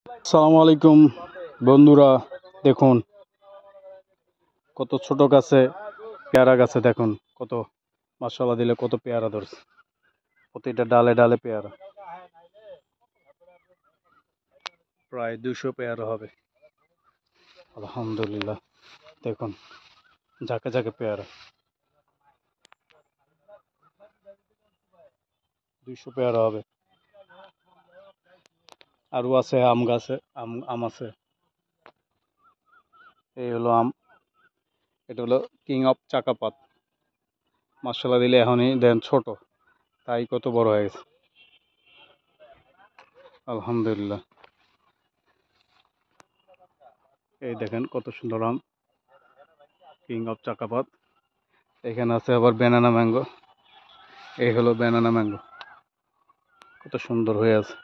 আসসালামু আলাইকুম বন্ধুরা, দেখুন কত ছোট গাছে পেয়ারা গাছে দেখুন কত মাশাআল্লাহ দিলে কত পেয়ারা ধরছে। প্রতিটা ডালে ডালে পেয়ারা, প্রায় 200 পেয়ারা হবে। আলহামদুলিল্লাহ, দেখুন ঝাঁকে ঝাঁকে পেয়ারা, 200 পেয়ারা হবে। আরও আছে আম গাছে, আম আছে। এই হলো আম, এটা হলো কিং অফ চাকাপাত। মাশাআল্লাহ দিলে এখনই দেন ছোট, তাই কত বড় হয়ে গেছে। আলহামদুলিল্লাহ, এই দেখেন কত সুন্দর আম, কিং অফ চাকাপাত। এখানে আছে আবার ব্যানানা ম্যাঙ্গো, এই হলো ব্যানানা ম্যাঙ্গো, কত সুন্দর হয়ে আছে।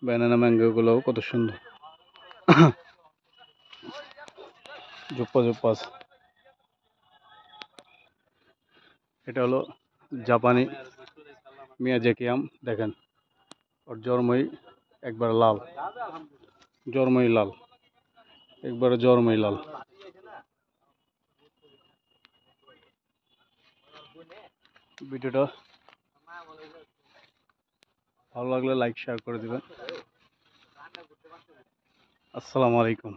ব্যানানা ম্যাঙ্গো গুলোও কত সুন্দর, জুপ্পা জুপ্পা আছে। এটা হলো জাপানি মিয়াজাকি আম, দেখেন ওর জন্মই একবার লাল, জন্মই লাল, একবারে জন্মই লাল। ভিডিওটা ভালো লাগলে লাইক শেয়ার করে দিবেন। আসসালামু আলাইকুম।